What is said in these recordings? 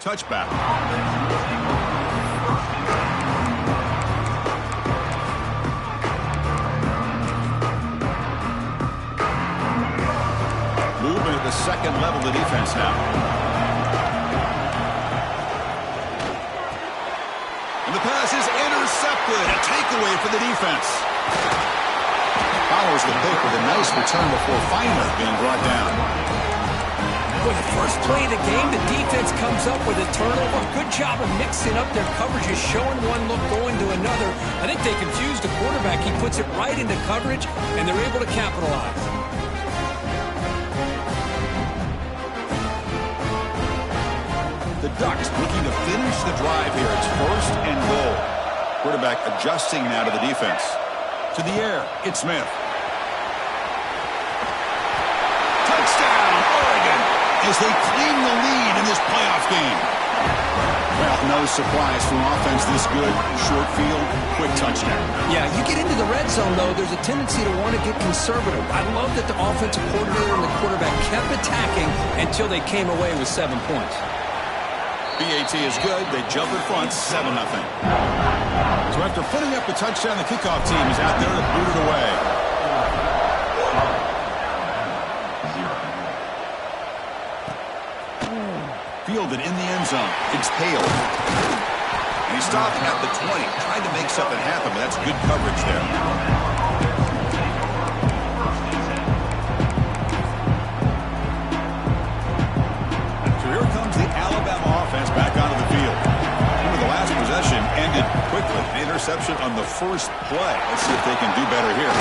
Touchback. Movement at the second level of the defense now. And the pass is intercepted. A takeaway for the defense. Follows the pick with a nice return before finally being brought down. For the first play of the game, the defense comes up with a turnover. Good job of mixing up their coverages, showing one look, going to another. I think they confused the quarterback. He puts it right into coverage, and they're able to capitalize. The Ducks looking to finish the drive here. It's 1st and goal. Quarterback adjusting now to the defense. To the air, it's Smith. Touchdown, Oregon, as they claim the lead in this playoff game. Well, no surprise from offense this good. Short field, quick touchdown. Yeah, you get into the red zone, though, there's a tendency to want to get conservative. I love that the offensive coordinator and the quarterback kept attacking until they came away with 7 points. BAT is good. They jump in front, 7-0. So after putting up the touchdown, the kickoff team is out there to boot it away. Fielded in the end zone. It's Hale. And he stopped at the 20, trying to make something happen, but that's good coverage there. Offense back onto the field. Remember, the last possession ended quickly. An interception on the first play. Let's see if they can do better here.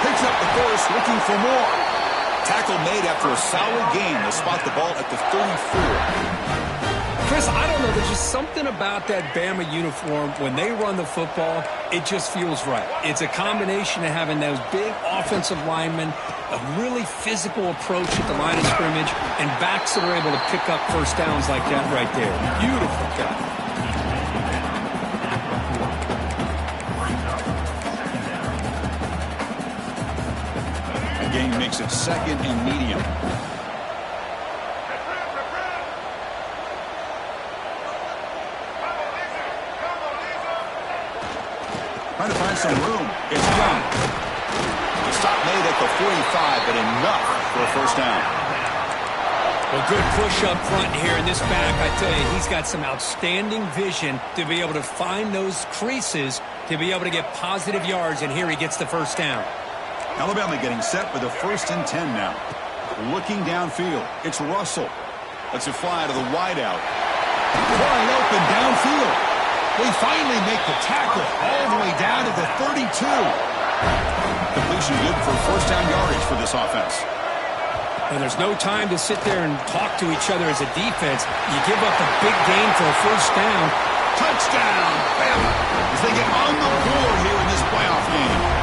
Picks up the first, looking for more. Tackle made after a solid game to spot the ball at the 34. Chris, I don't know. There's just something about that Bama uniform. When they run the football, it just feels right. It's a combination of having those big offensive linemen, a really physical approach at the line of scrimmage, and backs that are able to pick up first downs like that right there. Beautiful cut. The game makes it 2nd and medium. Trying to find some room. It's Young. The stop made at the 45, but enough for a first down. Well, good push up front here in this back. I tell you, he's got some outstanding vision to be able to find those creases to be able to get positive yards, and here he gets the first down. Alabama getting set for the 1st and 10 now. Looking downfield. It's Russell. Lets it fly to the wideout. Wide open downfield. They finally make the tackle all the way down to the 32. Completion good for first down yardage for this offense. And there's no time to sit there and talk to each other as a defense. You give up a big gain for a first down. Touchdown, Bama, as they get on the board here in this playoff game.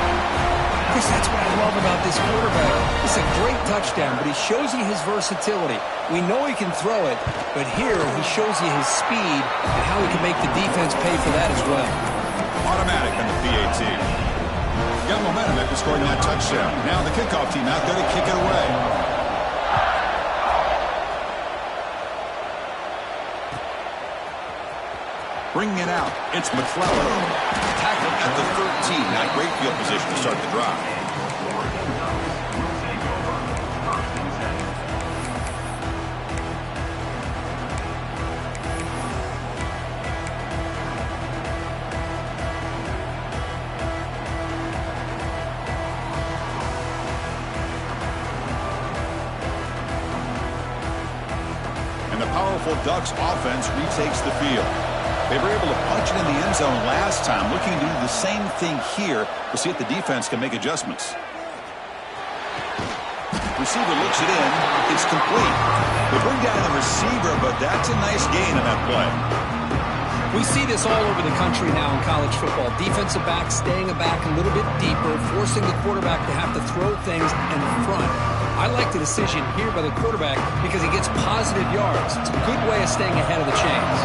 Chris, that's what I love about this quarterback. It's a great touchdown, but he shows you his versatility. We know he can throw it, but here he shows you his speed and how he can make the defense pay for that as well. Automatic on the PAT. Got momentum after scoring that touchdown. Now the kickoff team out there to kick it away. Bringing it out, it's McClellan. Tackled at the 13. Not great field position to start the drive. And the powerful Ducks offense retakes the field. They were able to punch it in the end zone last time. Looking to do the same thing here. We'll see if the defense can make adjustments. Receiver looks it in. It's complete. They bring down the receiver, but that's a nice gain on that play. We see this all over the country now in college football. Defensive backs staying back a little bit deeper, forcing the quarterback to have to throw things in front. I like the decision here by the quarterback because he gets positive yards. It's a good way of staying ahead of the chains.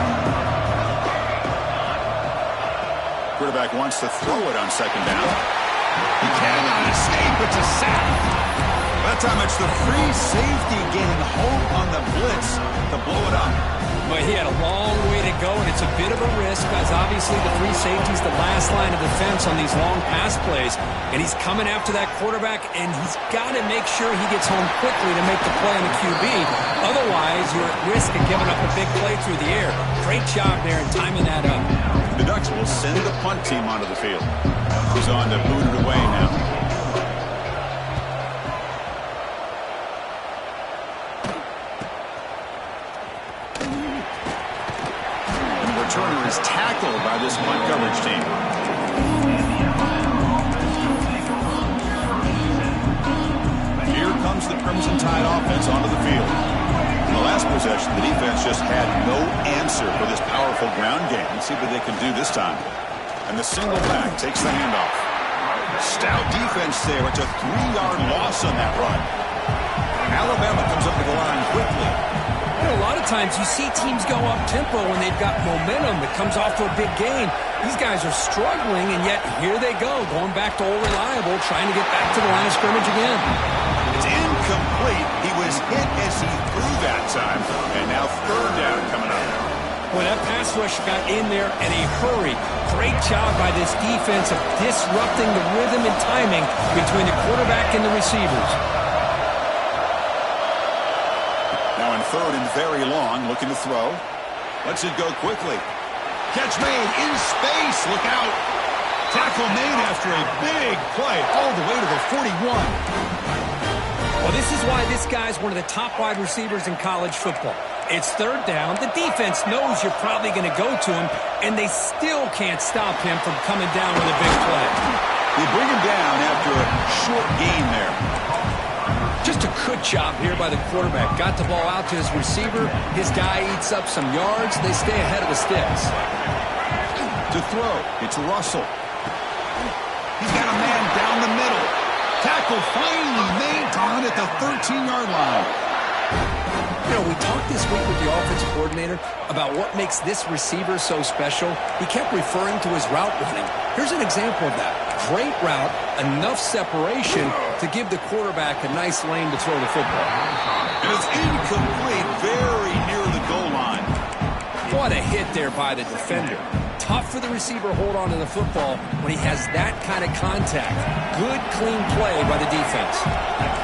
Quarterback wants to throw it on second down. He cannot escape. It's a sack. That time it's the free safety getting home on the blitz to blow it up. But he had a long way to go, and it's a bit of a risk because obviously the free safety is the last line of defense on these long pass plays. And he's coming after that quarterback, and he's got to make sure he gets home quickly to make the play on the QB. Otherwise, you're at risk of giving up a big play through the air. Great job there in timing that up. The Ducks will send the punt team onto the field. He's on to boot it away now. Returner is tackled by this punt coverage team. Here comes the Crimson Tide offense onto the field. In the last possession, the defense just had no answer for this powerful ground game. Let's see what they can do this time. And the single back takes the handoff. Stout defense there. It's a 3-yard loss on that run. Alabama comes up to the line quickly. A lot of times you see teams go up-tempo when they've got momentum that comes off to a big game. These guys are struggling, and yet here they go, going back to old reliable, trying to get back to the line of scrimmage again. It's incomplete. He was hit as he threw that time, and now third down coming up. Well, that pass rush got in there in a hurry. Great job by this defense of disrupting the rhythm and timing between the quarterback and the receivers. Now in third and very long, looking to throw. Lets it go quickly. Catch made in space. Look out. Tackle made after a big play all the way to the 41. Well, this is why this guy's one of the top wide receivers in college football. It's third down. The defense knows you're probably going to go to him, and they still can't stop him from coming down with a big play. They bring him down after a short gain there. Just a good job here by the quarterback. Got the ball out to his receiver. His guy eats up some yards. They stay ahead of the sticks. To throw, it's Russell. He's got a man down the middle. Tackle finally made on at the 13-yard line. You know, we talked this week with the offensive coordinator about what makes this receiver so special. He kept referring to his route running. Here's an example of that. Great route, enough separation to give the quarterback a nice lane to throw the football. And it's incomplete, very near the goal line. What a hit there by the defender. Tough for the receiver to hold on to the football when he has that kind of contact. Good, clean play by the defense.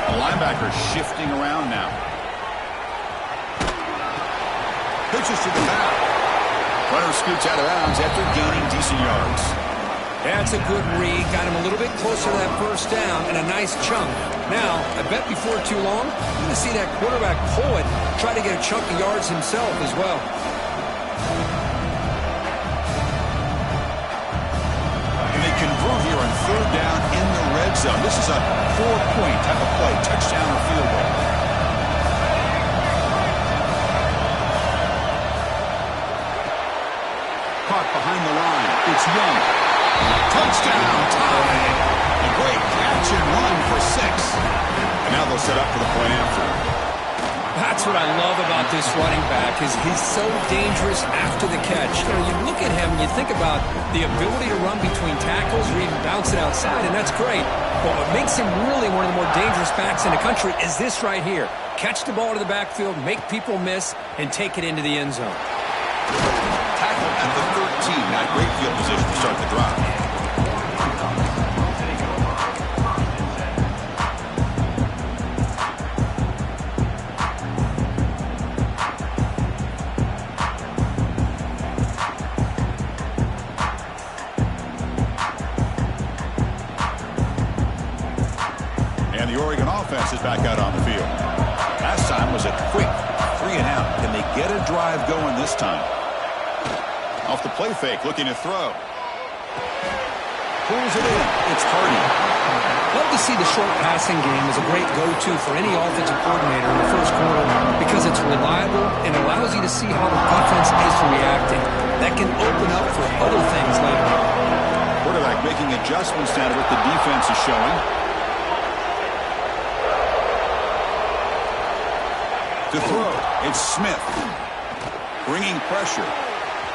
The linebacker shifting around now. Pitches to the back. Runner scoots out of bounds after gaining decent yards. That's a good read. Got him a little bit closer to that first down and a nice chunk. Now, I bet before too long, you're going to see that quarterback pull it, try to get a chunk of yards himself as well. And they convert here on third down in the red zone. This is a 4-point type of play, touchdown or field goal. Caught behind the line. It's Young. Touchdown, tie. A great catch and run for 6. And now they'll set up for the point after. That's what I love about this running back is he's so dangerous after the catch. You know, you look at him and you think about the ability to run between tackles or even bounce it outside, and that's great. But what makes him really one of the more dangerous backs in the country is this right here. Catch the ball to the backfield, make people miss, and take it into the end zone. Tackle at the 13. Not great field position to start the drive. And the Oregon offense is back out on the field. Last time was a quick 3 and out. Can they get a drive going this time? Off the play fake, looking to throw. Pulls it in. It's Hardy. Love to see the short passing game as a great go-to for any offensive coordinator in the first quarter because it's reliable and allows you to see how the defense is reacting. That can open up for other things later. Quarterback making adjustments now to what the defense is showing. To throw, it's Smith. Bringing pressure.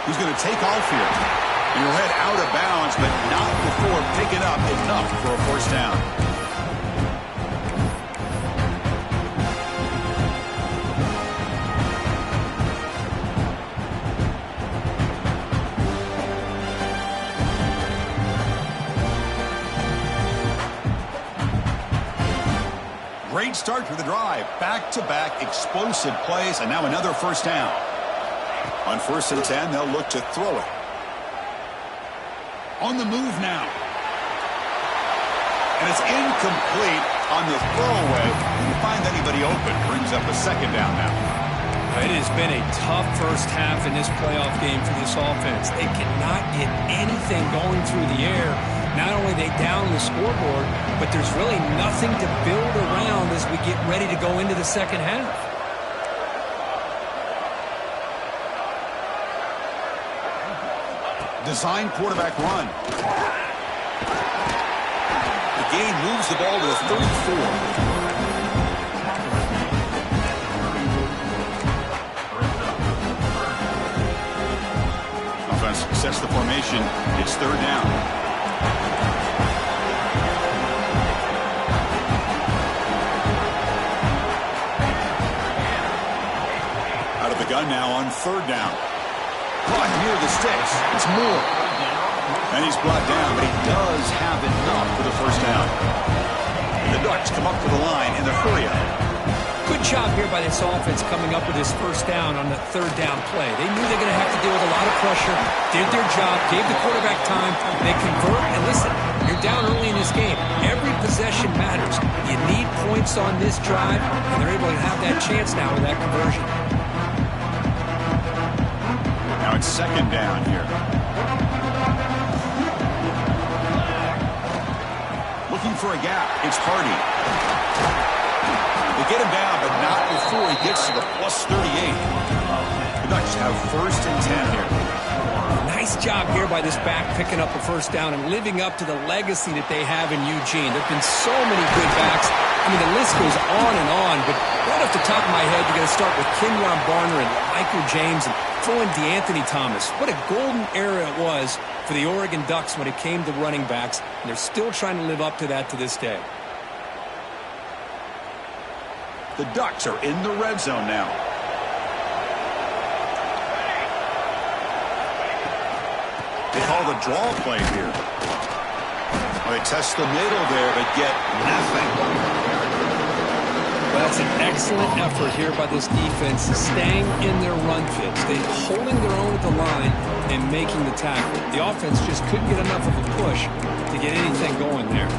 Who's going to take off here? And he'll head out of bounds, but not before picking up enough for a first down. great start to the drive. Back-to-back explosive plays, and now another first down. On 1st and 10, they'll look to throw it. On the move now. And it's incomplete on the throwaway. Didn't find anybody open. Brings up a second down now. It has been a tough first half in this playoff game for this offense. They cannot get anything going through the air. Not only are they down the scoreboard, but there's really nothing to build around as we get ready to go into the second half. Design quarterback run. The gain moves the ball to the 34. Sets the formation. It's 3rd down. Out of the gun now on 3rd down. Brought near the sticks. It's Moore. And he's brought down, but he does have enough for the first down. The Ducks come up to the line in the hurry up. Good job here by this offense coming up with this first down on the 3rd down play. They knew they were going to have to deal with a lot of pressure, did their job, gave the quarterback time, they convert, and listen, you're down early in this game. Every possession matters. You need points on this drive, and they're able to have that chance now with that conversion. Now it's 2nd down here. Looking for a gap. It's Hardy. They get him down, but not before he gets to the +38. The Ducks have 1st and 10 here. Nice job here by this back picking up a first down and living up to the legacy that they have in Eugene. There have been so many good backs. I mean, the list goes on and on, but right off the top of my head, you're going to start with Kenyon Barner and Michael James and throw in DeAnthony Thomas. What a golden era it was for the Oregon Ducks when it came to running backs, and they're still trying to live up to that to this day. The Ducks are in the red zone now. They call the draw play here. Well, they test the middle there, but get nothing. Well, that's an excellent effort here by this defense, staying in their run fits. They're holding their own at the line and making the tackle. The offense just couldn't get enough of a push to get anything going there.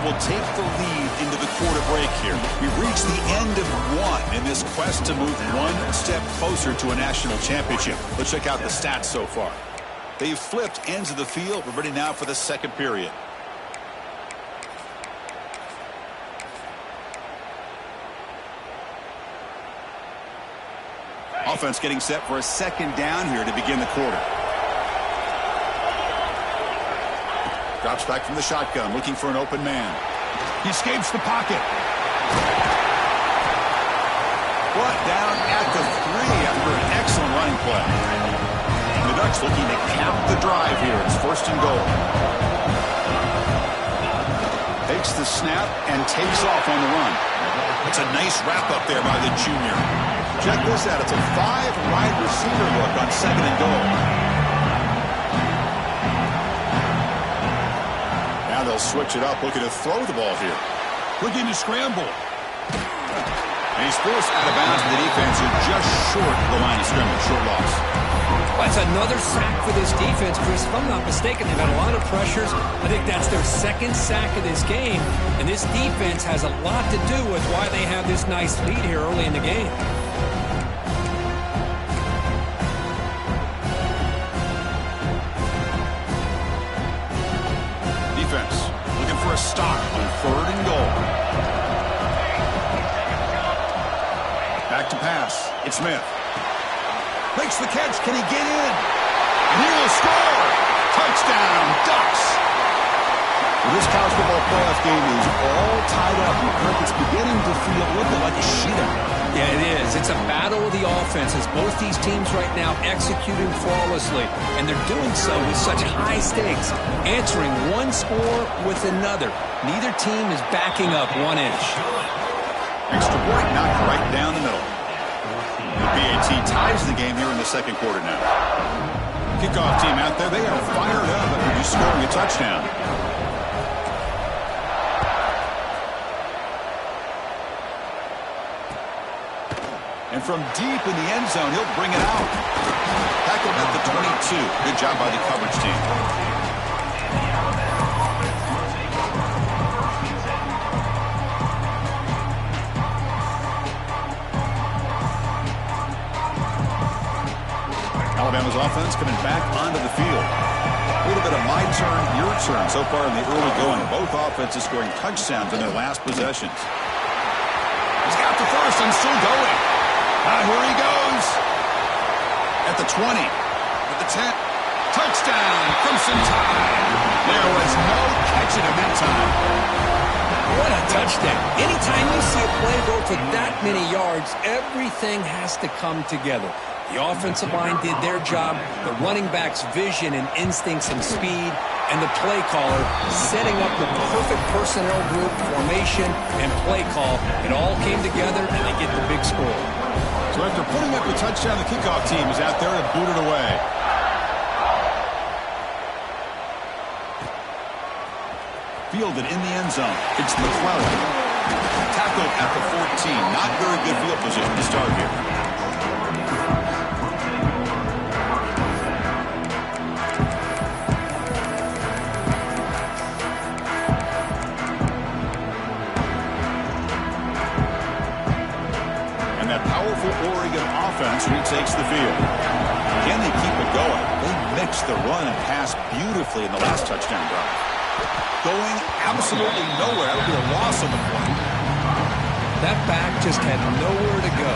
Will take the lead into the quarter break here. We've reached the end of one in this quest to move one step closer to a national championship. Let's check out the stats so far. They've flipped ends of the field. We're ready now for the second period. Offense getting set for a 2nd down here to begin the quarter. Drops back from the shotgun, looking for an open man. He escapes the pocket. Brought down at the 3 after an excellent running play. And the Ducks looking to cap the drive here. It's 1st and goal. Takes the snap and takes off on the run. It's a nice wrap up there by the junior. Check this out. It's a 5-wide receiver look on 2nd and goal. They'll switch it up, looking to throw the ball here. Looking to scramble. And he's forced out of bounds, and the defense is just short of the line of scrimmage. Short loss. Well, it's another sack for this defense, Chris. If I'm not mistaken, they've had a lot of pressures. I think that's their 2nd sack of this game. And this defense has a lot to do with why they have this nice lead here early in the game. Looking for a stop on 3rd and goal. Back to pass. It's Smith. Makes the catch. Can he get in? And he will score. Touchdown, Ducks. Well, this college football playoff game is all tied up. It's beginning to feel a little bit like a shootout. Yeah, it is. It's a battle of the offenses. Both these teams right now executing flawlessly, and they're doing so with such high stakes, answering one score with another. Neither team is backing up 1 inch. Extra point knocked right down the middle. The PAT ties the game here in the second quarter now. Kickoff team out there, they are fired up after just scoring a touchdown. And from deep in the end zone, he'll bring it out. Tackled at the 22. Good job by the coverage team. Alabama's offense coming back onto the field. A little bit of my turn, your turn so far in the early going. Both offenses scoring touchdowns in their last possessions. He's got the first and still going. Here he goes. At the 20. At the 10. Touchdown. Crimson Tide. There was no catching him that time. What a touchdown. Anytime you see a play go for that many yards, everything has to come together. The offensive line did their job, the running back's vision and instincts and speed, and the play caller setting up the perfect personnel group, formation, and play call. It all came together, and they get the big score. So after putting up a touchdown, the kickoff team is out there to boot it away. Fielded in the end zone. It's McClellan. Tackled at the 14. Not very good field position to start here. And that powerful Oregon offense retakes the field. Can they keep it going? They mixed the run and pass beautifully in the last touchdown drive. Going absolutely nowhere. That would be a loss on the play. That back just had nowhere to go.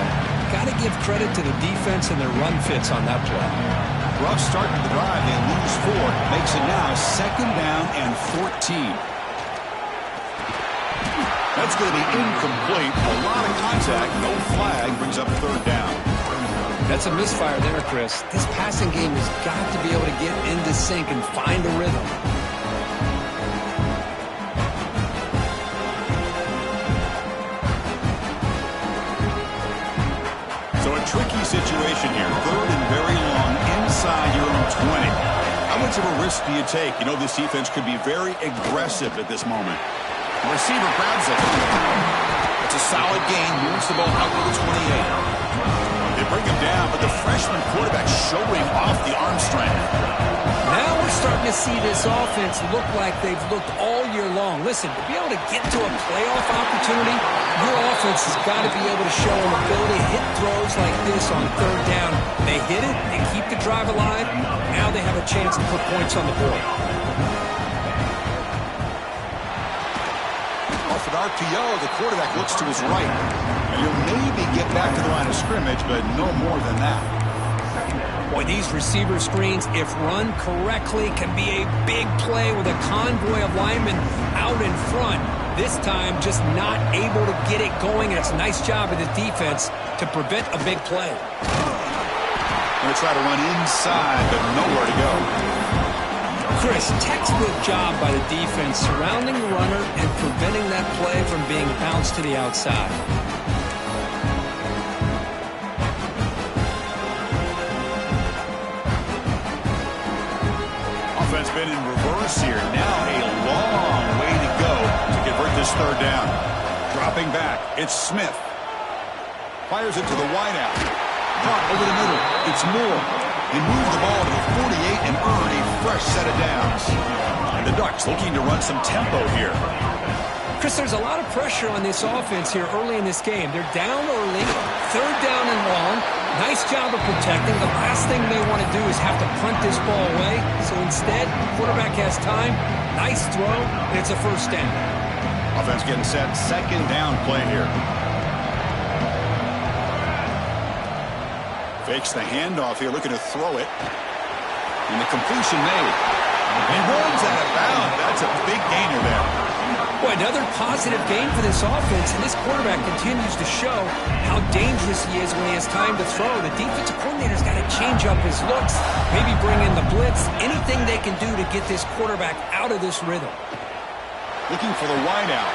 Got to give credit to the defense and their run fits on that play. Rough start to the drive. They lose 4. Makes it now 2nd down and 14. That's going to be incomplete. A lot of contact. No flag. Brings up 3rd down. That's a misfire there, Chris. This passing game has got to be able to get into sync and find a rhythm. Tricky situation here. 3rd and very long inside your own 20. How much of a risk do you take? You know, this defense could be very aggressive at this moment. The receiver grabs it. It's a solid gain. Moves the ball out to the 28. They bring him down, but the freshman quarterback showing off the arm strength. Now we're starting to see this offense look like they've looked all year long. Listen, to be able to get to a playoff opportunity, your offense has got to be able to show an ability to hit throws like this on 3rd down. They hit it, they keep the drive alive. Now they have a chance to put points on the board. Off an RPO, the quarterback looks to his right. And you'll maybe get back to the line of scrimmage, but no more than that. Boy, these receiver screens, if run correctly, can be a big play with a convoy of linemen out in front. This time, just not able to get it going. And it's a nice job of the defense to prevent a big play. Going to try to run inside, but nowhere to go. Chris, textbook job by the defense surrounding the runner and preventing that play from being bounced to the outside. Offense been in reverse here. Now a long way to go to convert this 3rd down. Dropping back, it's Smith. Fires it to the wideout. Caught over the middle. It's Moore. They move the ball to the 48 and earn a fresh set of downs. And the Ducks looking to run some tempo here. Chris, there's a lot of pressure on this offense here early in this game. They're down early, 3rd down and long. Nice job of protecting. The last thing they want to do is have to punt this ball away. So instead, quarterback has time. Nice throw, and it's a 1st down. Offense getting set. 2nd down play here. Fakes the handoff here, looking to throw it. And the completion made. He runs out of bounds. That's a big gainer there. Boy, another positive gain for this offense, and this quarterback continues to show how dangerous he is when he has time to throw. The defensive coordinator's got to change up his looks, maybe bring in the blitz, anything they can do to get this quarterback out of this rhythm. Looking for the wideout.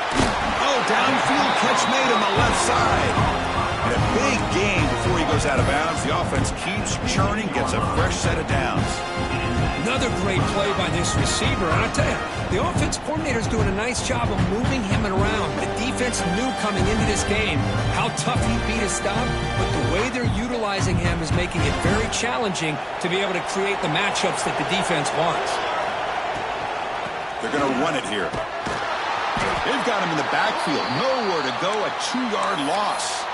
Oh, downfield catch made on the left side. And a big gain before he goes out of bounds. The offense keeps churning, gets a fresh set of downs. Another great play by this receiver. And I tell you, the offense coordinator is doing a nice job of moving him around. The defense knew coming into this game how tough he'd be to stop, but the way they're utilizing him is making it very challenging to be able to create the matchups that the defense wants. They're going to run it here. They've got him in the backfield. Nowhere to go, a 2-yard loss.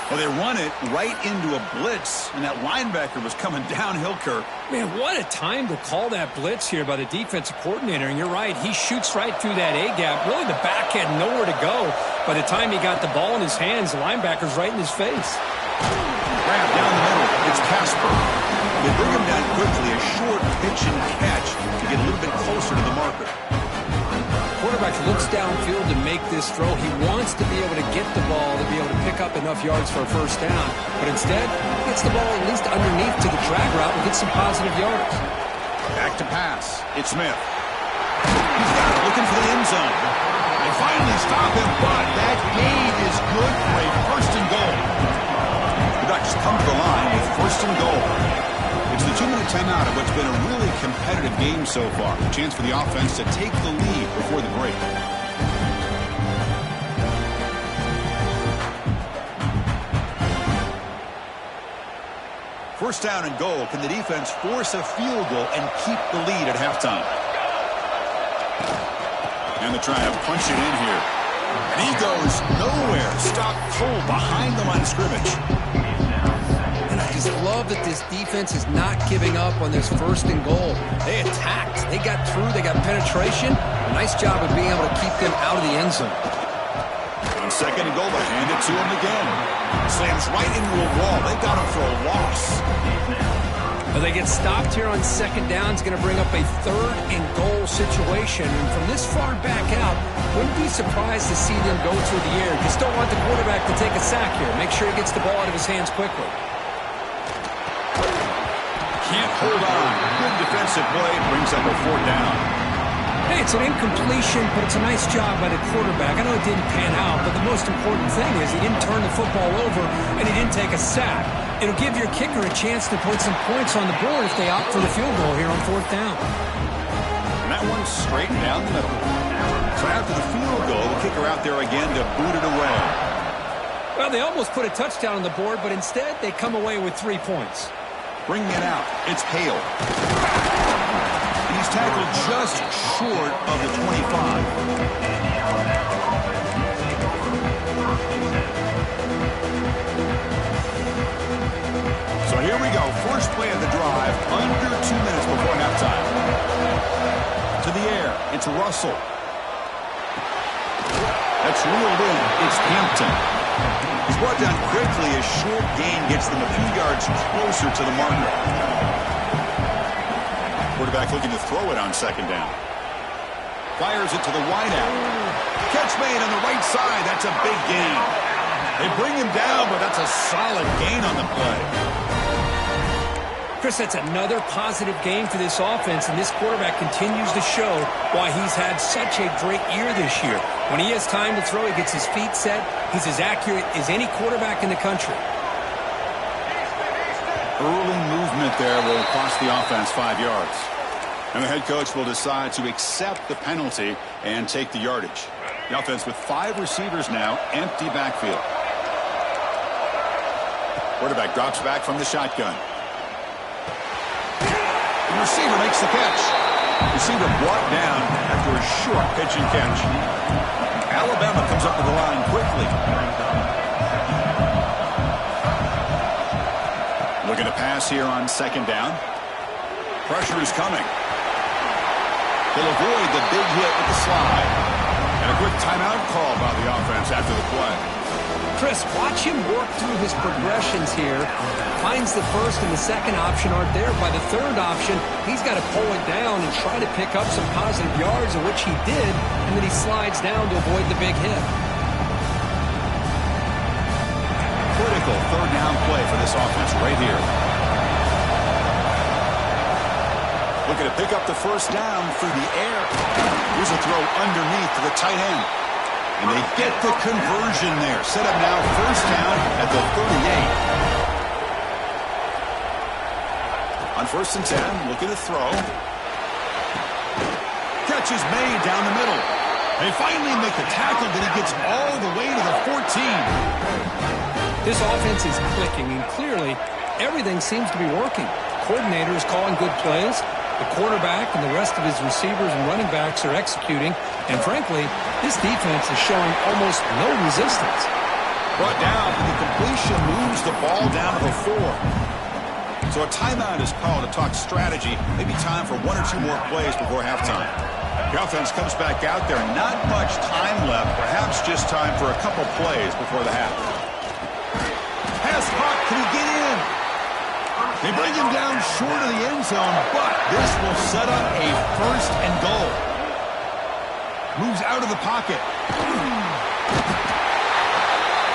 Well, they run it right into a blitz, and that linebacker was coming downhill, Kirk. Man, what a time to call that blitz here by the defensive coordinator. And you're right, he shoots right through that A-gap. Really, the back had nowhere to go. By the time he got the ball in his hands, the linebacker's right in his face. Grab down the middle. It's Casper. They bring him down quickly, a short pitch and catch to get a little bit closer to the marker. Quarterback looks downfield to make this throw. He wants to be able to get the ball to be able to pick up enough yards for a first down. But instead, he gets the ball at least underneath to the drag route and gets some positive yards. Back to pass. It's Smith. He's got it, looking for the end zone. They finally stop him, but that gain is good for a first and goal. The Ducks come to the line with first and goal. It's the 2-minute timeout of what's been a really competitive game so far. A chance for the offense to take the lead before the break. First down and goal. Can the defense force a field goal and keep the lead at halftime? And they're trying to punch it in here. And he goes nowhere. Stopped cold behind the line of scrimmage. I just love that this defense is not giving up on this first and goal. They attacked. They got through. They got penetration. A nice job of being able to keep them out of the end zone. On second and goal, they hand it to him again. Slams right into a wall. They got him for a loss. Well, they get stopped here on second down. It's going to bring up a third and goal situation. And from this far back out, wouldn't be surprised to see them go through the air. Just don't want the quarterback to take a sack here. Make sure he gets the ball out of his hands quickly. Can't hold on. Good defensive play. Brings up a fourth down. Hey, it's an incompletion, but it's a nice job by the quarterback. I know it didn't pan out, but the most important thing is he didn't turn the football over and he didn't take a sack. It'll give your kicker a chance to put some points on the board if they opt for the field goal here on fourth down. And that one's straight down the middle. So after the field goal, the kicker out there again to boot it away. Well, they almost put a touchdown on the board, but instead they come away with 3 points. Bringing it out, it's Hale. And he's tackled just short of the 25. So here we go, first play of the drive, under 2 minutes before halftime. To the air, it's Russell. That's reeled in, it's Hampton. He's brought down quickly. A short gain gets them a few yards closer to the marker. Quarterback looking to throw it on second down. Fires it to the wideout. Catch made on the right side. That's a big gain. They bring him down, but that's a solid gain on the play. Chris, that's another positive game for this offense, and this quarterback continues to show why he's had such a great year this year. When he has time to throw, he gets his feet set. He's as accurate as any quarterback in the country. Early movement there will cost the offense 5 yards. And the head coach will decide to accept the penalty and take the yardage. The offense with 5 receivers now, empty backfield. Quarterback drops back from the shotgun. The receiver makes the catch. Receiver brought down after a short pitch and catch. Alabama comes up to the line quickly. Looking to pass here on second down. Pressure is coming. He'll avoid the big hit with the slide. And a quick timeout call by the offense after the play. Chris, watch him work through his progressions here. Finds the first and the second option aren't there. By the third option, he's got to pull it down and try to pick up some positive yards, of which he did, and then he slides down to avoid the big hit. Critical third down play for this offense right here. Looking to pick up the first down through the air. Here's a throw underneath to the tight end. And they get the conversion there. Set up now, first down at the 38. On 1st and 10, looking to throw. Catch is made down the middle. They finally make the tackle, but he gets all the way to the 14. This offense is clicking, and clearly everything seems to be working. Coordinator is calling good plays. The quarterback and the rest of his receivers and running backs are executing. And frankly, this defense is showing almost no resistance. Brought down, and the completion moves the ball down to the 4. So a timeout is called to talk strategy. Maybe time for 1 or 2 more plays before halftime. The offense comes back out there. Not much time left. Perhaps just time for a couple plays before the half. Pass caught. Can he get in? They bring him down short of the end zone, but this will set up a 1st and goal. Moves out of the pocket.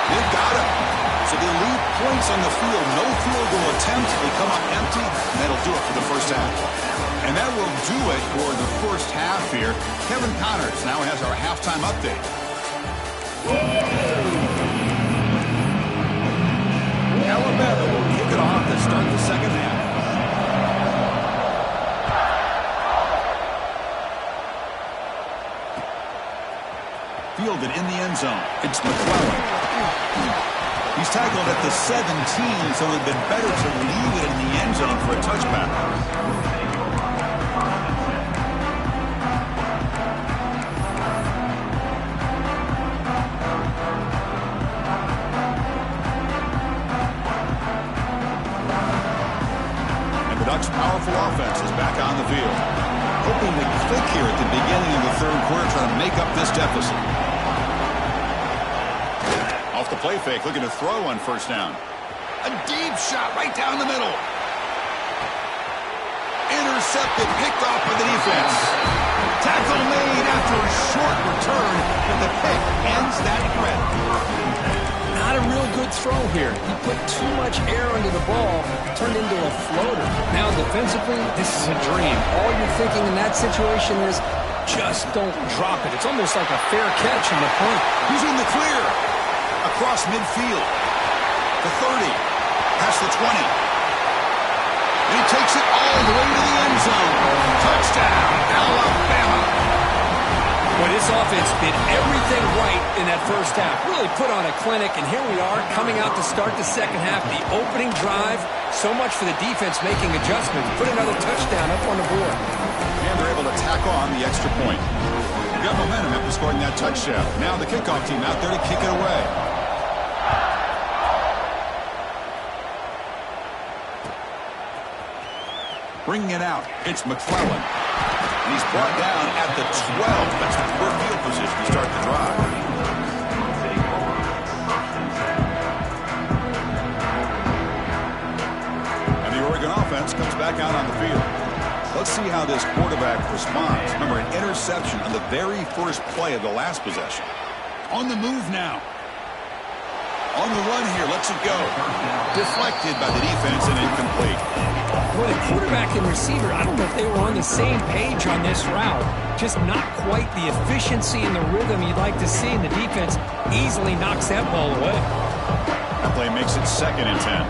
They've got him. So they leave points on the field. No field goal attempt. They come up empty, and that'll do it for the first half. And that will do it for the first half here. Kevin Connors now has our halftime update. Alabama will kick it off to start the second half. Fielded in the end zone. It's McClellan. He's tackled at the 17, so it would have been better to leave it in the end zone for a touchback. The Ducks' powerful offense is back on the field. Hoping to click here at the beginning of the 3rd quarter, trying to make up this deficit. Off the play fake, looking to throw on 1st down. A deep shot right down the middle. Intercepted, picked off by the defense. Tackle made after a short return, but the pick ends that threat. Not a real good throw here. He put too much air under the ball, turned into a floater. Now defensively, this is a dream. All you're thinking in that situation is just don't drop it. It's almost like a fair catch in the point. He's in the clear. Across midfield. The 30. Past the 20. And he takes it all the way to the end zone. Touchdown, Alabama. Well, this offense did everything right in that first half. Really put on a clinic, and here we are coming out to start the second half. The opening drive, so much for the defense making adjustments. Put another touchdown up on the board. And they're able to tack on the extra point. Got momentum after scoring that touchdown. Now the kickoff team out there to kick it away. Bringing it out, it's McClellan. And he's brought down at the 12. That's the poor field position to start the drive. And the Oregon offense comes back out on the field. Let's see how this quarterback responds. Remember, an interception on the very first play of the last possession. On the move now. On the run here, lets it go. Deflected by the defense and incomplete. Well, the quarterback and receiver, I don't know if they were on the same page on this route. Just not quite the efficiency and the rhythm you'd like to see, and the defense easily knocks that ball away. That play makes it 2nd and 10.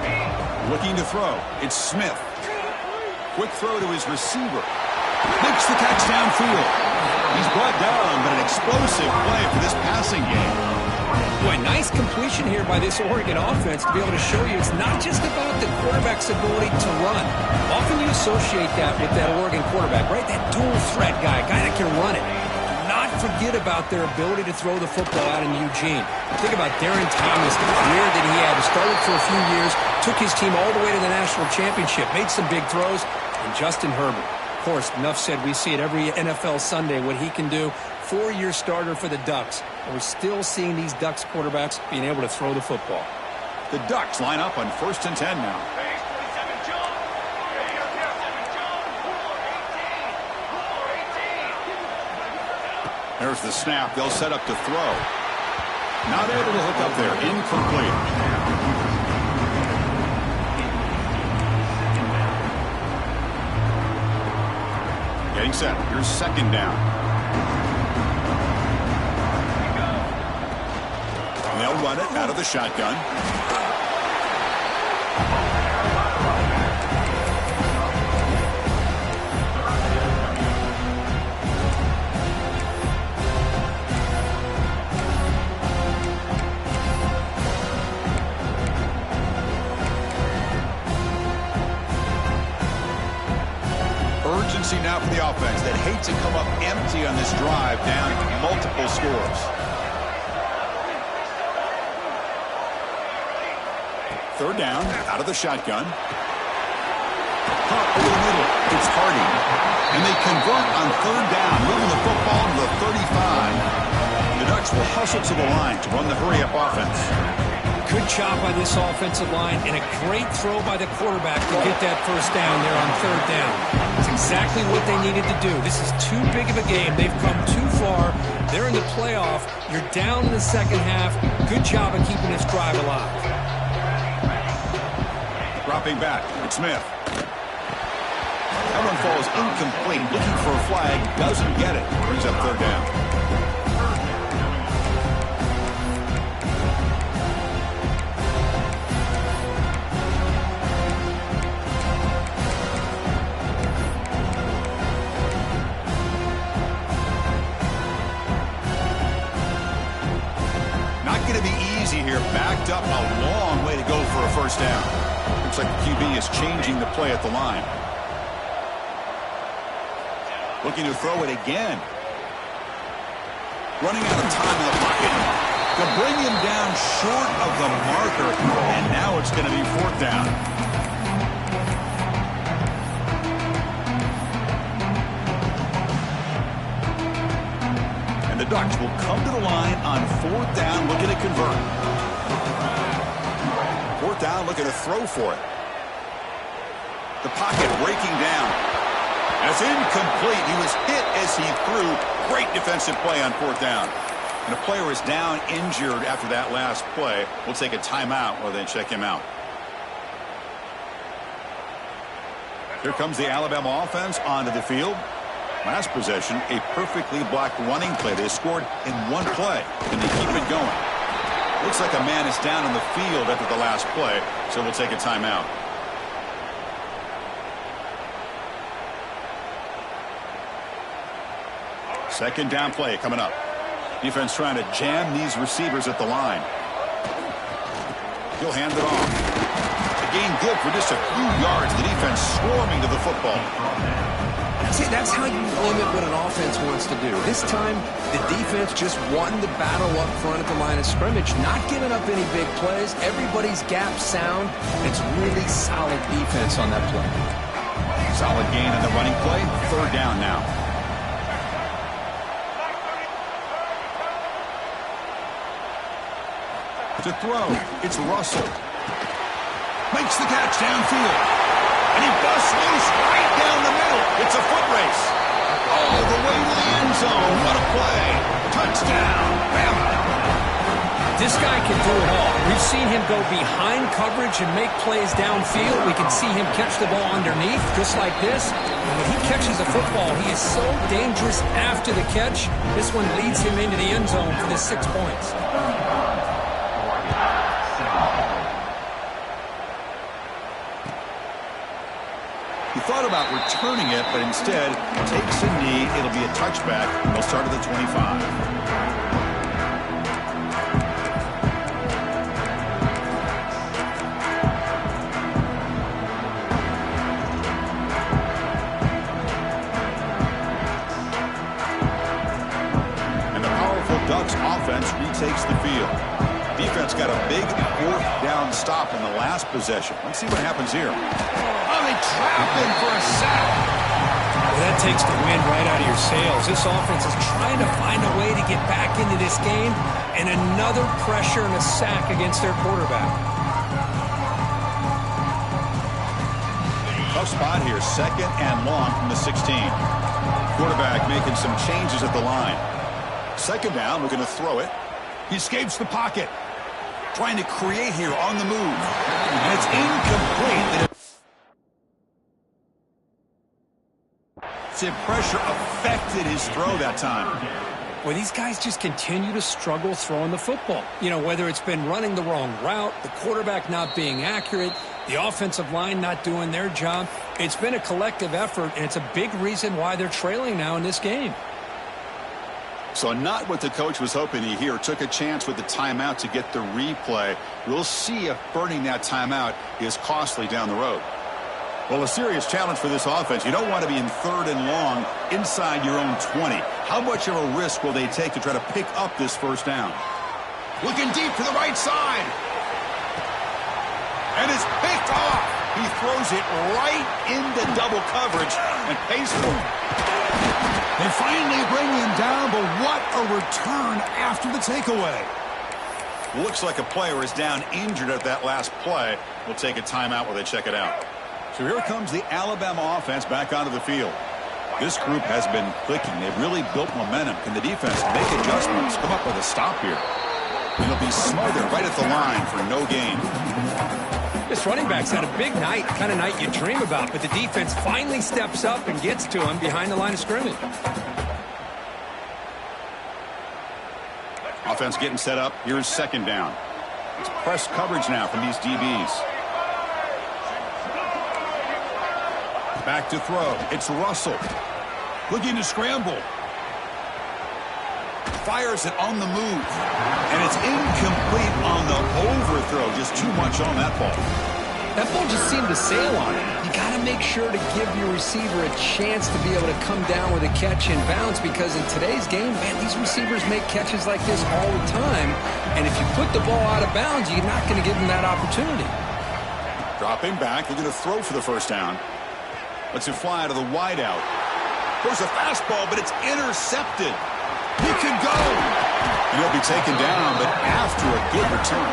Looking to throw. It's Smith. Quick throw to his receiver. Makes the catch downfield. He's brought down, but an explosive play for this passing game. Boy, nice completion here by this Oregon offense to be able to show you it's not just about the quarterback's ability to run. Often you associate that with that Oregon quarterback, right? That dual threat guy that can run it. Do not forget about their ability to throw the football out in Eugene. Think about Darren Thomas, the career that he had. He started for a few years, took his team all the way to the national championship, made some big throws, and Justin Herbert. Of course, enough said, we see it every NFL Sunday what he can do. 4-year starter for the Ducks. And we're still seeing these Ducks quarterbacks being able to throw the football. The Ducks line up on 1st and 10 now. There's the snap. They'll set up to throw. Not able to hook up there. Incomplete. Getting set. Here's 2nd down. They'll run it out of the shotgun. Urgency now for the offense that hates to come up empty on this drive, down multiple scores. Third down, out of the shotgun. Caught over the middle. It's Hardy. And they convert on third down, moving the football to the 35. The Ducks will hustle to the line to run the hurry-up offense. Good job by this offensive line, and a great throw by the quarterback to get that first down there on third down. It's exactly what they needed to do. This is too big of a game. They've come too far. They're in the playoff. You're down in the second half. Good job of keeping this drive alive. Dropping back, it's Smith. That one falls incomplete. Looking for a flag, doesn't get it. Brings up third down. Not going to be easy here. Backed up a long way to go for a first down. Looks like the QB is changing the play at the line. Looking to throw it again. Running out of time in the pocket. To bring him down short of the marker. And now it's going to be fourth down. And the Ducks will come to the line on fourth down, looking to convert. Fourth down, looking to throw for it. The pocket breaking down. That's incomplete. He was hit as he threw. Great defensive play on fourth down. And the player is down injured after that last play. We'll take a timeout while they check him out. Here comes the Alabama offense onto the field. Last possession, a perfectly blocked running play. They scored in one play, and they keep it going. Looks like a man is down on the field after the last play, so we'll take a timeout. Second down play coming up. Defense trying to jam these receivers at the line. He'll hand it off. A gain good for just a few yards. The defense swarming to the football. See, that's how you limit what an offense wants to do. This time, the defense just won the battle up front at the line of scrimmage, not giving up any big plays. Everybody's gap sound. It's really solid defense on that play. Solid gain on the running play. Third down now. To throw, it's Russell. Makes the catch downfield. And he busts loose right down the middle. It's a foot race. All the way to the end zone. What a play. Touchdown, Bama. This guy can do it all. We've seen him go behind coverage and make plays downfield. We can see him catch the ball underneath, just like this. And when he catches a football, he is so dangerous after the catch. This one leads him into the end zone for the 6 points. He thought about returning it, but instead takes a knee. It'll be a touchback. They'll start at the 25. And the powerful Ducks offense retakes the field. Defense got a big fourth down stop in the last possession. Let's see what happens here. Oh, they trap him for a sack. Well, that takes the wind right out of your sails. This offense is trying to find a way to get back into this game, and another pressure and a sack against their quarterback. Tough spot here, second and long from the 16. Quarterback making some changes at the line. Second down, we're going to throw it. He escapes the pocket. Trying to create here on the move. And it's incomplete. The pressure affected his throw that time. Well, these guys just continue to struggle throwing the football. You know, whether it's been running the wrong route, the quarterback not being accurate, the offensive line not doing their job. It's been a collective effort, and it's a big reason why they're trailing now in this game. So not what the coach was hoping to hear. Took a chance with the timeout to get the replay. We'll see if burning that timeout is costly down the road. Well, a serious challenge for this offense. You don't want to be in 3rd and long inside your own 20. How much of a risk will they take to try to pick up this first down? Looking deep to the right side. And it's picked off. He throws it right into double coverage and pays for it. They finally bring him down, but what a return after the takeaway. Looks like a player is down injured at that last play. We'll take a timeout while they check it out. So here comes the Alabama offense back onto the field. This group has been clicking. They've really built momentum. Can the defense make adjustments? Come up with a stop here. And it'll be smothered right at the line for no gain. This running back's had a big night, kind of night you dream about, but the defense finally steps up and gets to him behind the line of scrimmage. Offense getting set up. Here's 2nd down. It's press coverage now from these DBs. Back to throw. It's Russell. Looking to scramble. Fires it on the move. And it's incomplete on the overthrow. Just too much on that ball. That ball just seemed to sail on it. You got to make sure to give your receiver a chance to be able to come down with a catch and bounce, because in today's game, man, these receivers make catches like this all the time. And if you put the ball out of bounds, you're not going to give them that opportunity. Dropping back. They're going to throw for the first down. Lets it fly to the wideout. There's a fastball, but it's intercepted. He could go. And he'll be taken down, but after a good return.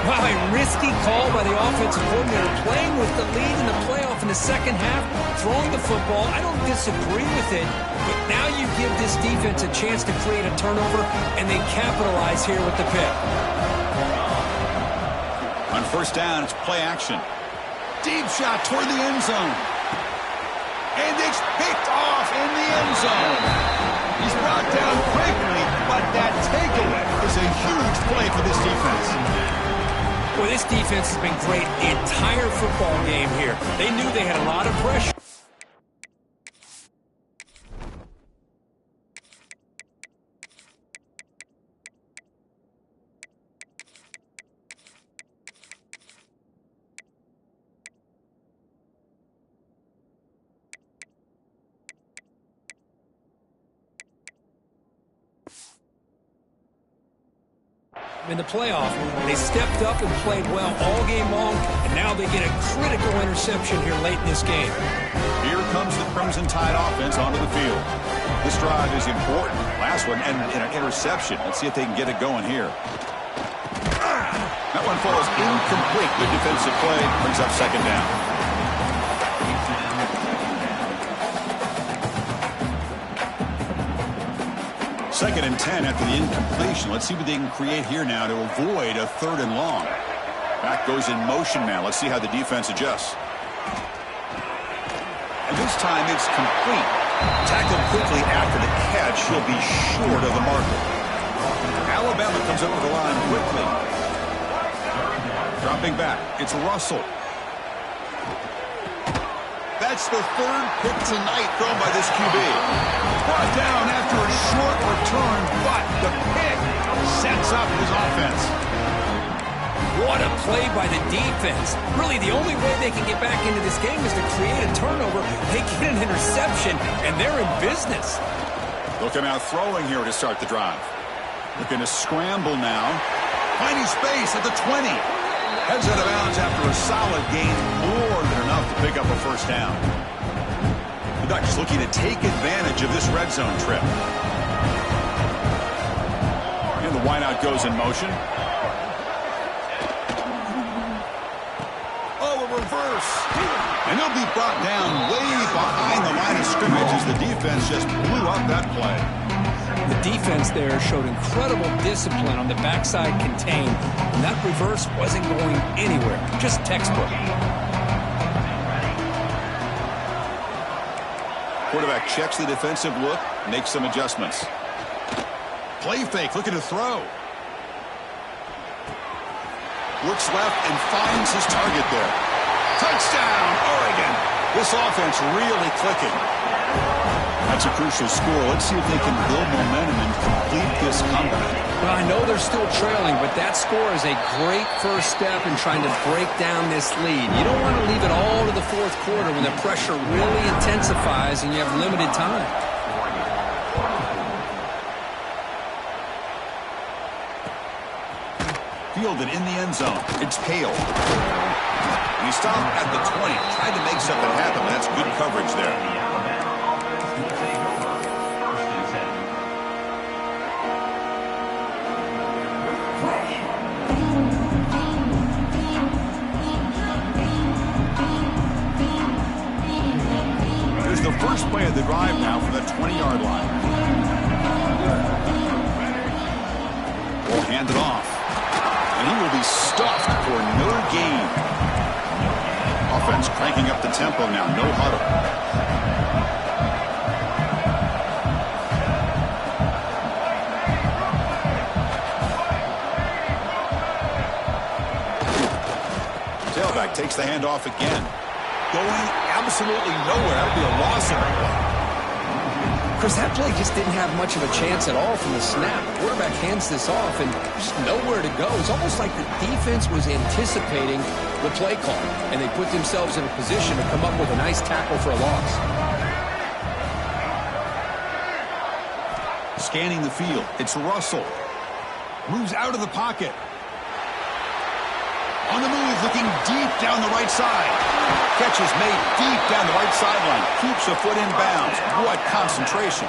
Wow, a risky call by the offensive coordinator, playing with the lead in the playoff in the second half, throwing the football. I don't disagree with it, but now you give this defense a chance to create a turnover, and they capitalize here with the pick. On first down, it's play action. Deep shot toward the end zone. And it's picked off in the end zone. He's brought down quickly, but that takeaway is a huge play for this defense. Well, this defense has been great the entire football game here. They knew they had a lot of pressure. In the playoff, they stepped up and played well all game long, and now they get a critical interception here late in this game. Here comes the Crimson Tide offense onto the field. This drive is important. Last one ended in an interception. Let's see if they can get it going here. That one falls incomplete. Good defensive play. Brings up 2nd down. 2nd and 10 after the incompletion. Let's see what they can create here now to avoid a 3rd and long. Back goes in motion now. Let's see how the defense adjusts. And this time it's complete. Tackled quickly after the catch. He'll be short of the marker. Alabama comes up with the line quickly. Dropping back. It's Russell. That's the 3rd pick tonight thrown by this QB. Brought down after a short return, but the pick sets up his offense. What a play by the defense. Really, the only way they can get back into this game is to create a turnover. They get an interception, and they're in business. Looking out throwing here to start the drive. Looking to scramble now. Finding space at the 20. Heads out of bounds after a solid gain, more than enough to pick up a first down. The Ducks looking to take advantage of this red zone trip. And the wideout goes in motion. Oh, a reverse. And he'll be brought down way behind the line of scrimmage as the defense just blew up that play. The defense there showed incredible discipline on the backside contain, and that reverse wasn't going anywhere, just textbook. Quarterback checks the defensive look, makes some adjustments. Play fake, looking to throw. Looks left and finds his target there. Touchdown, Oregon. This offense really clicking. That's a crucial score. Let's see if they can build momentum and complete this comeback. Well, I know they're still trailing, but that score is a great first step in trying to break down this lead. You don't want to leave it all to the fourth quarter when the pressure really intensifies and you have limited time. Fielded in the end zone. It's Hale. He stopped at the 20. Tried to make something happen. That's good coverage there. Here's the first play of the drive now from the 20-yard line. Will hand it off. And he will be stuffed for no gain. Offense cranking up the tempo now. No huddle. Tailback takes the handoff again. Going absolutely nowhere. That would be a loss of a play. Chris, that play just didn't have much of a chance at all from the snap. The quarterback hands this off and just nowhere to go. It's almost like the defense was anticipating the play call, and they put themselves in a position to come up with a nice tackle for a loss. Scanning the field. It's Russell. Moves out of the pocket. On the move, looking deep down the right side. Catch is made deep down the right sideline. Keeps a foot in bounds. What concentration.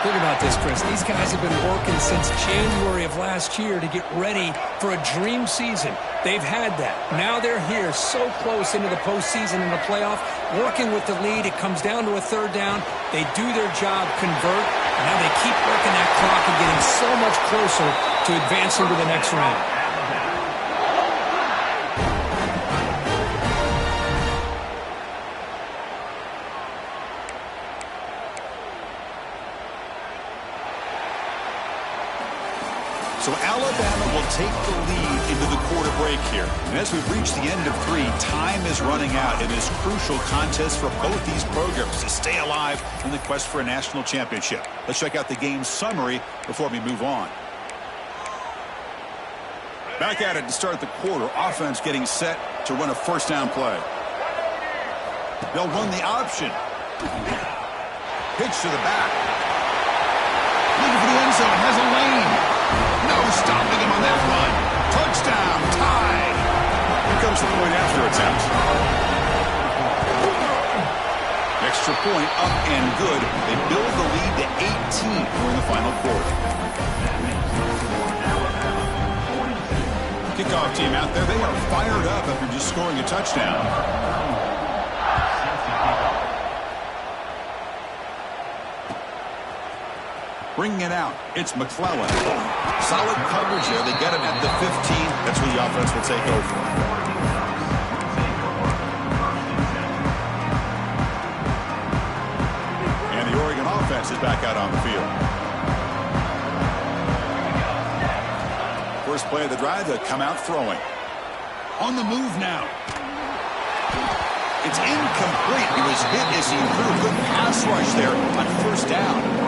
Think about this, Chris. These guys have been working since January of last year to get ready for a dream season. They've had that. Now they're here so close into the postseason and the playoff, working with the lead. It comes down to a third down. They do their job, convert, and now they keep working that clock and getting so much closer to advancing to the next round. So Alabama will take the lead into the quarter break here. And as we've reached the end of 3, time is running out in this crucial contest for both these programs to stay alive in the quest for a national championship. Let's check out the game summary before we move on. Back at it to start the quarter. Offense getting set to run a first down play. They'll run the option. Pitch to the back. Looking for the end zone. Has a lane. No stopping him on that run. Touchdown, tied. Here comes the point after attempt. Extra point up and good. They build the lead to 18 during the final quarter. Kickoff team out there. They are fired up after just scoring a touchdown. Bringing it out, it's McClellan. Solid coverage there. They get him at the 15. That's where the offense will take over. And the Oregon offense is back out on the field. First play of the drive, they'll come out throwing. On the move now. It's incomplete. He was hit as he threw a good pass rush there on first down.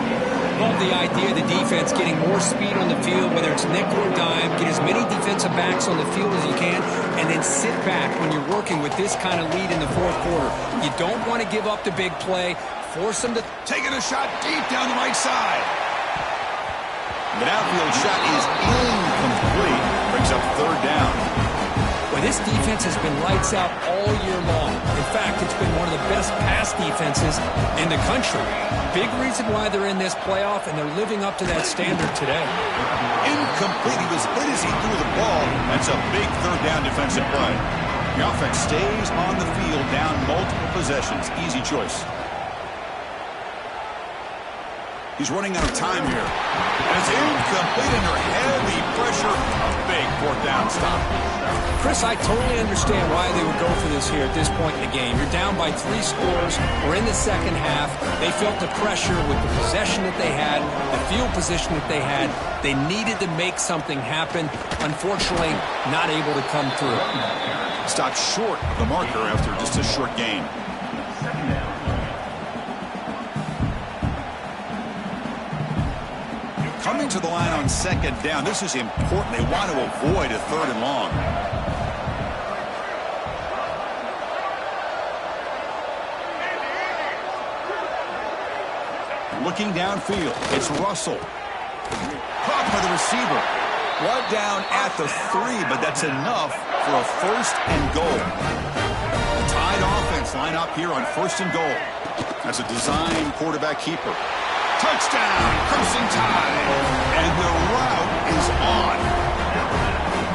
Love the idea of the defense getting more speed on the field, whether it's nickel or dime. Get as many defensive backs on the field as you can, and then sit back when you're working with this kind of lead in the fourth quarter. You don't want to give up the big play. Force them to... Taking a shot deep down the right side. The downfield shot is incomplete. Brings up third down. Well, this defense has been lights out all year long. In fact, it's been one of the best pass defenses in the country. Big reason why they're in this playoff, and they're living up to that standard today. Incomplete. He was hit as he threw the ball. That's a big third down defensive play. The offense stays on the field, down multiple possessions. Easy choice. He's running out of time here. And it's incomplete under heavy pressure. A big fourth down stop. Chris, I totally understand why they would go for this here at this point in the game. You're down by 3 scores. We're in the second half. They felt the pressure with the possession that they had, the field position that they had. They needed to make something happen. Unfortunately, not able to come through. Stopped short of the marker after just a short gain. Coming to the line on second down. This is important. They want to avoid a 3rd and long. Looking downfield. It's Russell. Caught by the receiver. One down at the 3, but that's enough for a 1st and goal. The Tide offense line up here on 1st and goal. That's a design quarterback keeper. Touchdown, Crimson Tide. And the route is on.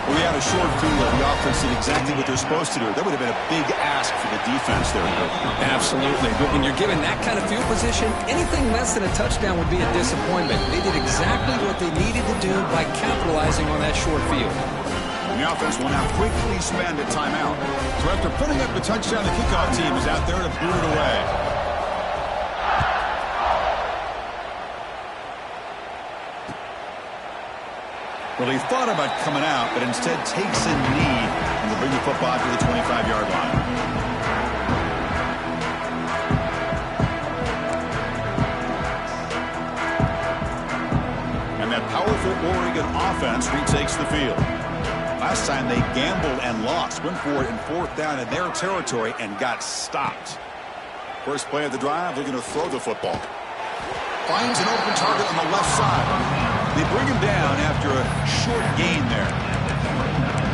Well, we had a short field. The offense did exactly what they're supposed to do. That would have been a big ask for the defense there. Absolutely. But when you're given that kind of field position, anything less than a touchdown would be a disappointment. They did exactly what they needed to do by capitalizing on that short field. And the offense will now quickly spend a timeout. So after putting up the touchdown, the kickoff team is out there to boot it away. Well, he thought about coming out, but instead takes a knee and will bring the football to the 25-yard line. And that powerful Oregon offense retakes the field. Last time they gambled and lost. Went for it in 4th down in their territory and got stopped. First play of the drive, they're going to throw the football. Finds an open target on the left side. They bring him down after a short gain there.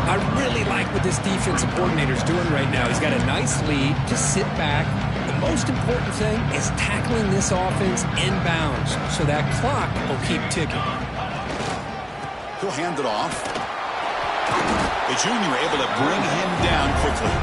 I really like what this defensive coordinator is doing right now. He's got a nice lead. Just sit back. The most important thing is tackling this offense inbounds so that clock will keep ticking. He'll hand it off. The junior able to bring him down quickly.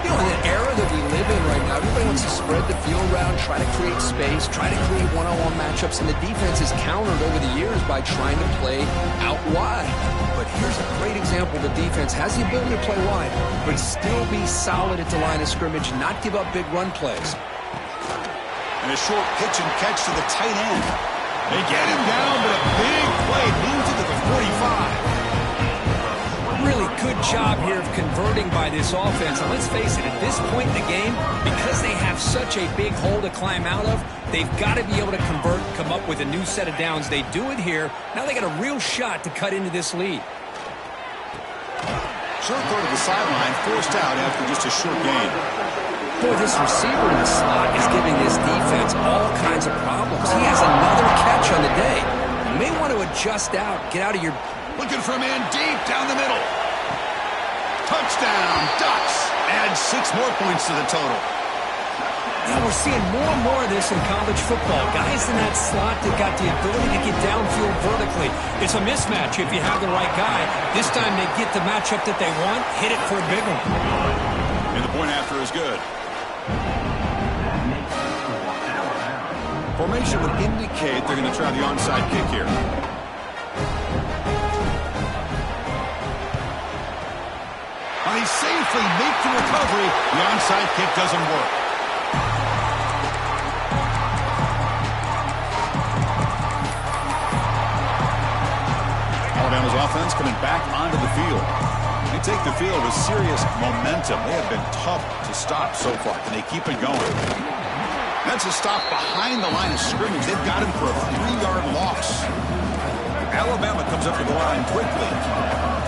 You know, in the era that we live in right now, everybody wants to spread the field around, try to create space, try to create one-on-one matchups, and the defense is countered over the years by trying to play out wide. But here's a great example. The defense has the ability to play wide, but still be solid at the line of scrimmage, not give up big run plays. And a short pitch and catch to the tight end. They get him down, but a big play moves it to the 45. Really good job here of converting by this offense. And let's face it, at this point in the game, because they have such a big hole to climb out of, they've got to be able to convert, come up with a new set of downs. They do it here. Now they got a real shot to cut into this lead. Short throw to the sideline, forced out after just a short gain. Boy, this receiver in the slot is giving this defense all kinds of problems. He has another catch on the day. You may want to adjust out, get out of your... Looking for a man deep down the middle. Touchdown, Ducks. Add 6 more points to the total. Yeah, we're seeing more and more of this in college football. Guys in that slot that got the ability to get downfield vertically. It's a mismatch if you have the right guy. This time they get the matchup that they want, hit it for a big one. And the point after is good. Formation would indicate they're going to try the onside kick here. And he safely makes the recovery. The onside kick doesn't work. Alabama's offense coming back onto the field. They take the field with serious momentum. They have been tough to stop so far. Can they keep it going? That's a stop behind the line of scrimmage. They've got him for a 3-yard loss. Alabama comes up to the line quickly.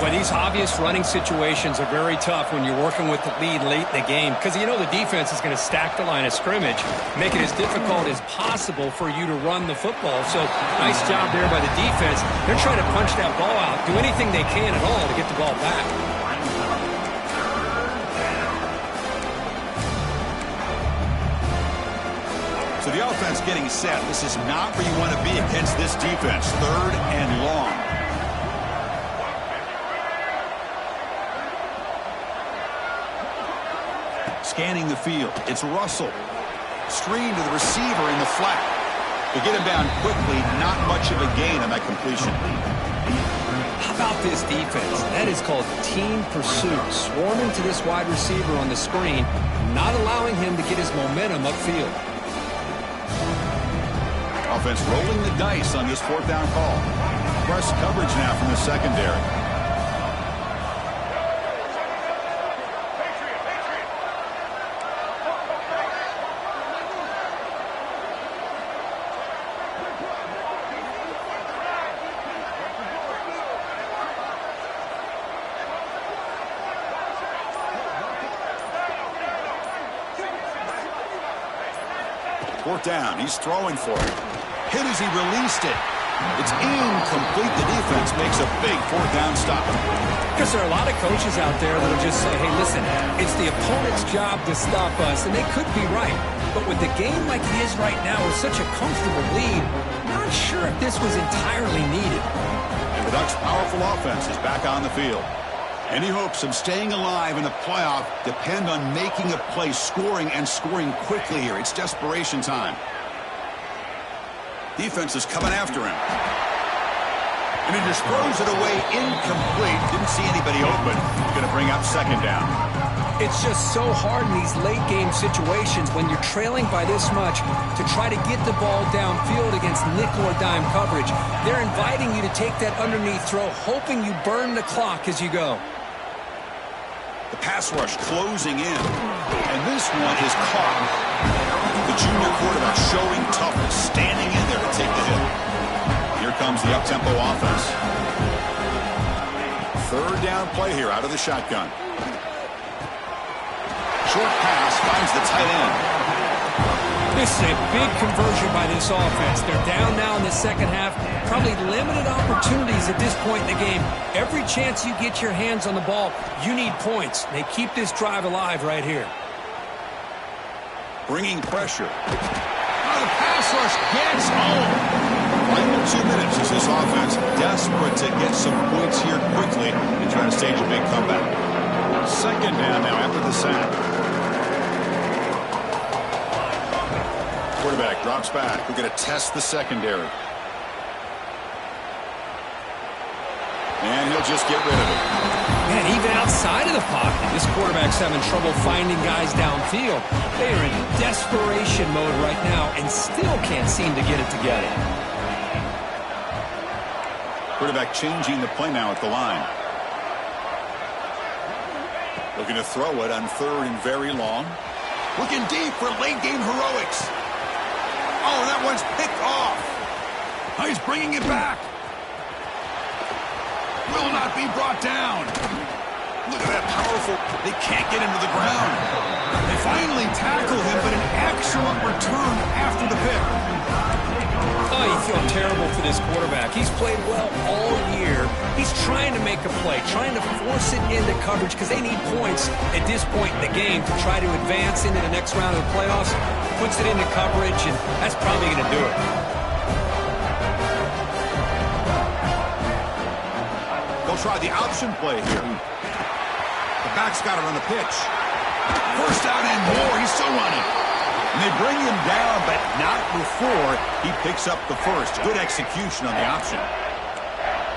But these obvious running situations are very tough when you're working with the lead late in the game because you know the defense is going to stack the line of scrimmage, make it as difficult as possible for you to run the football. So nice job there by the defense. They're trying to punch that ball out, do anything they can at all to get the ball back. So the offense getting set. This is not where you want to be against this defense. 3rd and long. Scanning the field. It's Russell. Screen to the receiver in the flat. To get him down quickly, not much of a gain on that completion. How about this defense? That is called team pursuit. Swarming to this wide receiver on the screen, not allowing him to get his momentum upfield. Offense rolling the dice on this fourth down call. Press coverage now from the secondary. Fourth down, he's throwing for it. Hit as he released it. It's incomplete. The defense makes a big fourth down stop. Because there are a lot of coaches out there that'll just say, hey, listen, it's the opponent's job to stop us, and they could be right. But with the game like it is right now with such a comfortable lead, not sure if this was entirely needed. And the Ducks' powerful offense is back on the field. Any hopes of staying alive in the playoff depend on making a play, scoring, and scoring quickly here. It's desperation time. Defense is coming after him. And he just throws it away incomplete. Didn't see anybody open. He's going to bring up second down. It's just so hard in these late-game situations when you're trailing by this much to try to get the ball downfield against nickel or dime coverage. They're inviting you to take that underneath throw, hoping you burn the clock as you go. The pass rush closing in. And this one is caught. The junior quarterback showing toughness, standing in there to take the hit. Here comes the up-tempo offense. Third down play here out of the shotgun. Short pass finds the tight end. This is a big conversion by this offense. They're down now in the second half. Probably limited opportunities at this point in the game. Every chance you get your hands on the ball, you need points. They keep this drive alive right here. Bringing pressure. Now the pass rush gets home. Final 2 minutes as this offense desperate to get some points here quickly and try to stage a big comeback. Second down now after the sack. Quarterback drops back. We're going to test the secondary. And he'll just get rid of it. Man, even outside of the pocket, this quarterback's having trouble finding guys downfield. They are in desperation mode right now and still can't seem to get it together. Quarterback changing the play now at the line. Looking to throw it on third and very long. Looking deep for late-game heroics. Oh, that one's picked off. Oh, he's bringing it back. Will not be brought down. Look at that powerful. They can't get him to the ground. They finally tackle him, but an excellent return after the pick. Oh, you feel terrible for this quarterback. He's played well all year. He's trying to make a play, trying to force it into coverage because they need points at this point in the game to try to advance into the next round of the playoffs. Puts it into coverage, and that's probably going to do it. They'll try the option play here. The back's got it on the pitch. First down and more. He's still running. And they bring him down, but not before he picks up the first. Good execution on the option.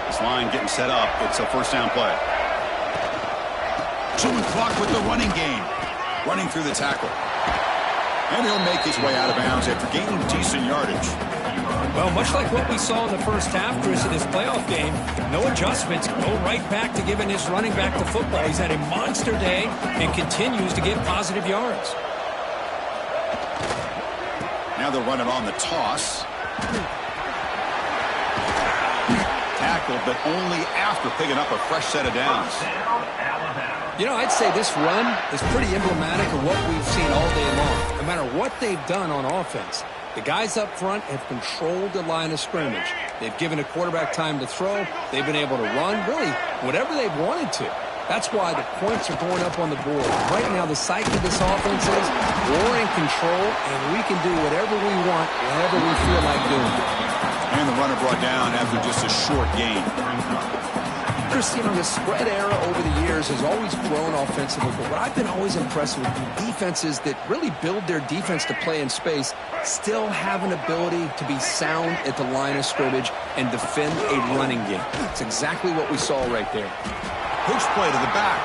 This line getting set up. It's a first down play. Chewing clock with the running game. Running through the tackle. And he'll make his way out of bounds after gaining decent yardage. Well, much like what we saw in the first half, Chris, in this playoff game, no adjustments, go right back to giving his running back the football. He's had a monster day and continues to get positive yards. Now they're running on the toss. Tackled, but only after picking up a fresh set of downs. You know, I'd say this run is pretty emblematic of what we've seen all day long. No matter what they've done on offense, the guys up front have controlled the line of scrimmage. They've given a quarterback time to throw. They've been able to run, really, whatever they've wanted to. That's why the points are going up on the board. Right now, the psyche of this offense is we're in control, and we can do whatever we want, whenever we feel like doing it. And the runner brought down after just a short gain. Chris, the spread era over the years has always grown offensively, but what I've been always impressed with defenses that really build their defense to play in space still have an ability to be sound at the line of scrimmage and defend a running game. It's exactly what we saw right there. Push play to the back.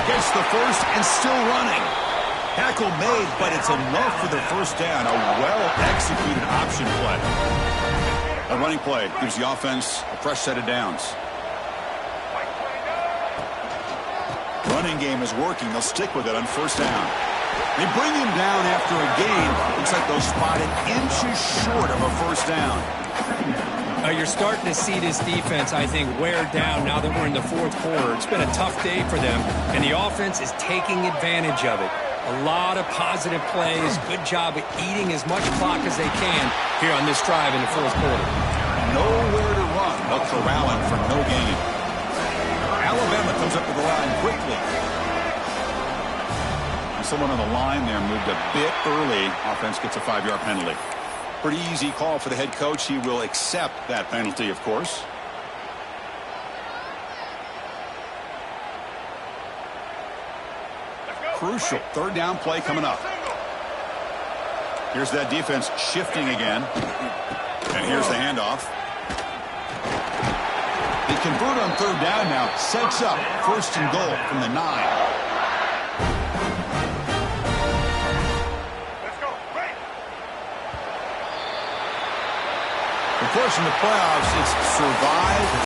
Gets the first and still running. Tackle made, but it's enough for the first down. A well-executed option play. A running play gives the offense a fresh set of downs. Running game is working. They'll stick with it on first down. They bring him down after a gain. Looks like they'll spot it inches short of a first down. You're starting to see this defense, I think, wear down now that we're in the fourth quarter. It's been a tough day for them, and the offense is taking advantage of it. A lot of positive plays. Good job at eating as much clock as they can here on this drive in the fourth quarter. Nowhere to run. They'll corral him for no gain. Alabama comes up to the line quickly. Someone on the line there moved a bit early. Offense gets a 5-yard penalty. Pretty easy call for the head coach. He will accept that penalty, of course. Crucial third down play coming up. Here's that defense shifting again. And here's the handoff. They convert on third down now. Sets up first and goal from the 9. Of course, in the playoffs, it's survive